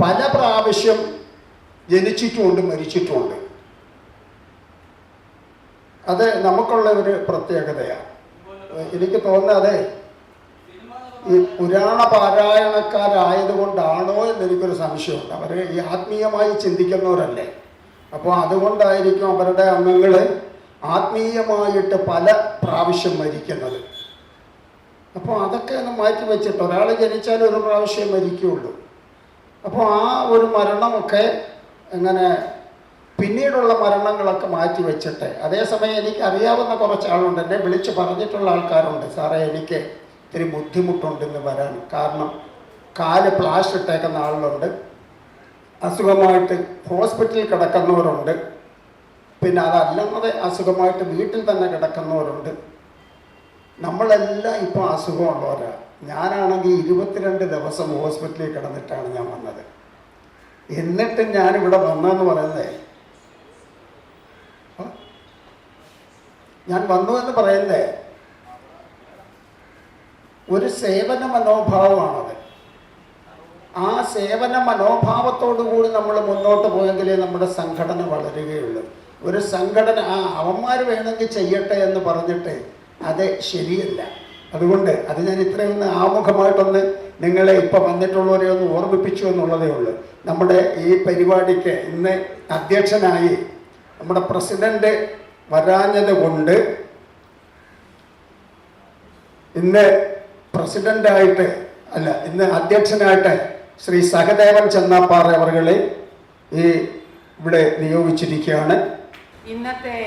പല പ്രാവശ്യം ജനിച്ചിട്ടുമുണ്ട്, മരിച്ചിട്ടുമുണ്ട്. അത് നമുക്കുള്ള ഒരു പ്രത്യേകതയാണ്. എനിക്ക് തോന്നുന്നത് ഈ പുരാണ പാരായണക്കാരായതുകൊണ്ടാണോ എന്നെനിക്കൊരു സംശയമുണ്ട്. അവർ ഈ ആത്മീയമായി ചിന്തിക്കുന്നവരല്ലേ. അപ്പോൾ അതുകൊണ്ടായിരിക്കും അവരുടെ അംഗങ്ങൾ ആത്മീയമായിട്ട് പല പ്രാവശ്യം മരിക്കുന്നത്. അപ്പോൾ അതൊക്കെ ഒന്ന് മാറ്റി വെച്ചിട്ട്, ഒരാൾ ജനിച്ചാൽ ഒരു പ്രാവശ്യം മരിക്കുകയുള്ളൂ. അപ്പോൾ ആ ഒരു മരണമൊക്കെ എങ്ങനെ പിന്നീടുള്ള മരണങ്ങളൊക്കെ മാറ്റി വെച്ചിട്ട്, അതേസമയം എനിക്ക് അറിയാവുന്ന കുറച്ച് ആളുണ്ട്, എന്നെ വിളിച്ച് പറഞ്ഞിട്ടുള്ള ആൾക്കാരുണ്ട്, സാറേ എനിക്ക് ഇത്തിരി ബുദ്ധിമുട്ടുണ്ടെന്ന് വരാൻ. കാരണം കാല് പ്ലാസ്റ്റർ ഇട്ടേക്കുന്ന ആളുകളുണ്ട്, അസുഖമായിട്ട് ഹോസ്പിറ്റലിൽ കിടക്കുന്നവരുണ്ട്, പിന്നെ അതല്ലാതെ അസുഖമായിട്ട് വീട്ടിൽ തന്നെ കിടക്കുന്നവരുണ്ട്. നമ്മളെല്ലാം ഇപ്പോൾ അസുഖമുള്ളവരാണ്. ഞാനാണെങ്കിൽ 22 ദിവസം ഹോസ്പിറ്റലിൽ കിടന്നിട്ടാണ് ഞാൻ വന്നത്. എന്നിട്ട് ഞാനിവിടെ വന്നതെന്ന് പറയുന്നത്, ഞാൻ വന്നു എന്ന് പറയുന്നത് ഒരു സേവന മനോഭാവമാണത്. ആ സേവന മനോഭാവത്തോടു കൂടി നമ്മൾ മുന്നോട്ട് പോയെങ്കിലേ നമ്മുടെ സംഘടന വളരുകയുള്ളൂ. ഒരു സംഘടന അവന്മാർ വേണമെങ്കിൽ ചെയ്യട്ടെ എന്ന് പറഞ്ഞിട്ട് അത് ശരിയല്ല. അതുകൊണ്ട് അത് ഞാൻ ഇത്രയൊന്ന് ആമുഖമായിട്ടൊന്ന് നിങ്ങളെ ഇപ്പം വന്നിട്ടുള്ളവരെ ഒന്ന് ഓർമ്മിപ്പിച്ചു എന്നുള്ളതേ ഉള്ളൂ. നമ്മുടെ ഈ പരിപാടിക്ക് ഇന്ന് അധ്യക്ഷനായി നമ്മുടെ പ്രസിഡന്റ് വരാഞ്ഞത് കൊണ്ട് ഇന്ന് പ്രസിഡന്റായിട്ട് അല്ല, ഇന്ന് അധ്യക്ഷനായിട്ട് ശ്രീ സഹദേവൻ ചെന്നാപ്പാറ അവർകളെ ഇവിടെ നിയോഗിച്ചിരിക്കുകയാണ്. ഇന്നത്തെ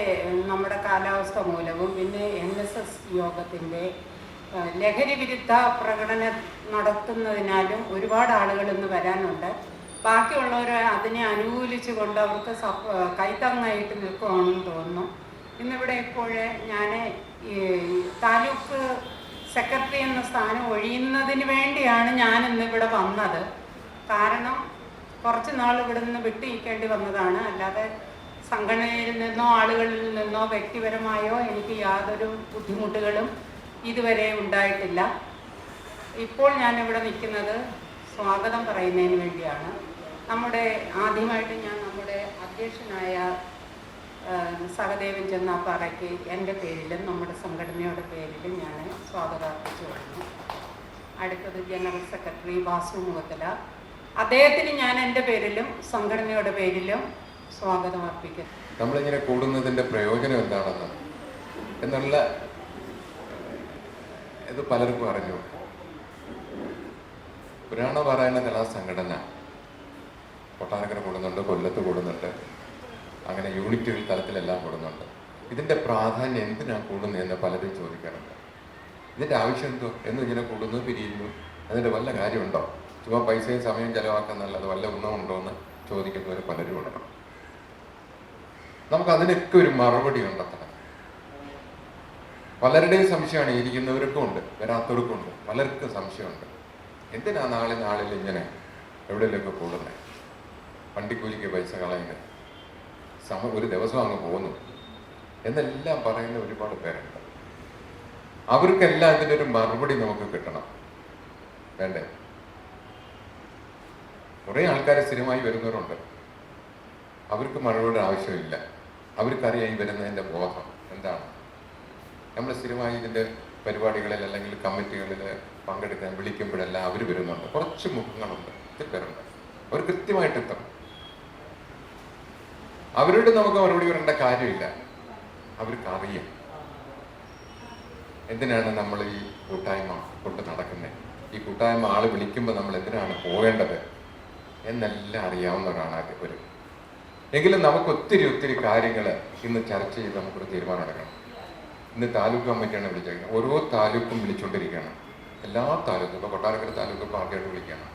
നമ്മുടെ കാലാവസ്ഥ മൂലവും പിന്നെ NSS യോഗത്തിൻ്റെ ലഹരി വിരുദ്ധ പ്രകടനം നടത്തുന്നതിനാലും ഒരുപാട് ആളുകൾ ഇന്ന് വരാനുണ്ട്. ബാക്കിയുള്ളവർ അതിനെ അനുകൂലിച്ചുകൊണ്ട് അവർക്ക് കൈത്താങ്ങായിട്ട് നിൽക്കുകയാണെന്ന് തോന്നുന്നു. ഇന്നിവിടെ ഇപ്പോൾ ഞാൻ താലൂക്ക് സെക്രട്ടറി എന്ന സ്ഥാനം ഒഴിയുന്നതിന് വേണ്ടിയാണ് ഞാൻ ഇന്നിവിടെ വന്നത്. കാരണം കുറച്ച് നാൾ ഇവിടെ നിന്ന് വിട്ടുനിൽക്കേണ്ടി വന്നതാണ്. അല്ലാതെ സംഘടനയിൽ നിന്നോ ആളുകളിൽ നിന്നോ വ്യക്തിപരമായോ എനിക്ക് യാതൊരു ബുദ്ധിമുട്ടുകളും ഇതുവരെ ഉണ്ടായിട്ടില്ല. ഇപ്പോൾ ഞാനിവിടെ നിൽക്കുന്നത് സ്വാഗതം പറയുന്നതിന് വേണ്ടിയാണ്. ആദ്യമായിട്ട് ഞാൻ നമ്മുടെ അധ്യക്ഷനായ സഹദേവൻ ചെന്നാപ്പാറയ്ക്ക് എൻ്റെ പേരിലും നമ്മുടെ സംഘടനയുടെ പേരിലും ഞാൻ സ്വാഗതം അർപ്പിച്ചു കഴിഞ്ഞു. അടുത്തത് ജനറൽ സെക്രട്ടറി വാസു മുഖത്തല, അദ്ദേഹത്തിന് ഞാൻ എൻ്റെ പേരിലും സംഘടനയുടെ പേരിലും സ്വാഗതം അർപ്പിക്കുന്നു. നമ്മളിങ്ങനെ കൂടുന്നതിൻ്റെ പ്രയോജനം എന്താണെന്ന് എന്നുള്ള ഇത് പലർക്കും അറിഞ്ഞു. പുരാണ പാരായണ കലാസംഘടന കൊട്ടാരക്കര കൂടുന്നുണ്ട്, കൊല്ലത്ത് കൂടുന്നുണ്ട്, അങ്ങനെ യൂണിറ്റുകൾ തലത്തിലെല്ലാം കൂടുന്നുണ്ട്. ഇതിൻ്റെ പ്രാധാന്യം എന്തിനാണ് കൂടുന്നതെന്ന് പലരും ചോദിക്കാറുണ്ട്. ഇതിൻ്റെ ആവശ്യം എന്തോ എന്ന് ഇങ്ങനെ കൂടുന്നു പിരിയുന്നു, അതിൻ്റെ വല്ല കാര്യമുണ്ടോ? ചുമ്മാ പൈസയും സമയം ചെലവാക്കുന്നല്ലാതെ വല്ല ഗുണമുണ്ടോ എന്ന് ചോദിക്കുന്നവർ പലരും ഉണ്ട്. നമുക്കതിനൊക്കെ ഒരു മറുപടി കണ്ടെത്തണം. പലരുടെയും സംശയമാണ്, ഇരിക്കുന്നവർക്കും ഉണ്ട്, വരാത്തവർക്കും ഉണ്ട്, പലർക്കും സംശയമുണ്ട്. എന്തിനാ നാളിൽ ഇങ്ങനെ എവിടെയെങ്കിലുമൊക്കെ കൂടുന്നത്? വണ്ടിക്കൂലിക്ക് പൈസ കളയുന്നത്, ഒരു ദിവസം അങ്ങ് പോകുന്നു എന്നെല്ലാം പറയുന്ന ഒരുപാട് പേരുണ്ട്. അവർക്കെല്ലാം ഇതിൻ്റെ ഒരു മറുപടി നമുക്ക് കിട്ടണം, വേണ്ടേ? കുറേ ആൾക്കാർ സ്ഥിരമായി വരുന്നവരുണ്ട്, അവർക്ക് മറുപടി ആവശ്യമില്ല. അവർക്കറിയാം ഈ വരുന്നതിൻ്റെ ബോധം എന്താണ്. നമ്മൾ സ്ഥിരമായി ഇതിൻ്റെ പരിപാടികളിൽ അല്ലെങ്കിൽ കമ്മിറ്റികളിൽ പങ്കെടുക്കാൻ വിളിക്കുമ്പോഴെല്ലാം അവർ വരുന്നുണ്ട്. കുറച്ച് മുഖങ്ങളുണ്ട്, ഒത്തിരി പേരുണ്ട്, അവർ കൃത്യമായിട്ട് എത്തണം. അവരോട് നമുക്ക് മറുപടി പറയേണ്ട കാര്യമില്ല, അവർക്കറിയാം എന്തിനാണ് നമ്മൾ ഈ കൂട്ടായ്മ കൊണ്ട് നടക്കുന്നത്, ഈ കൂട്ടായ്മ ആൾ വിളിക്കുമ്പോൾ നമ്മൾ എന്തിനാണ് പോകേണ്ടത് എന്നെല്ലാം അറിയാവുന്നവരാണ് അവർ. എങ്കിലും നമുക്ക് ഒത്തിരി കാര്യങ്ങൾ ഇന്ന് ചർച്ച ചെയ്ത് നമുക്കൊരു തീരുമാനം എടുക്കണം. ഇന്ന് താലൂക്ക് കമ്മിറ്റിയാണ് വിളിച്ചേക്കുന്നത്. ഓരോ താലൂക്കും വിളിച്ചുകൊണ്ടിരിക്കുകയാണ്. എല്ലാ താലൂക്കും, ഇപ്പോൾ കൊട്ടാരക്കര താലൂക്ക് പാർട്ടിയായിട്ട് വിളിക്കുകയാണ്.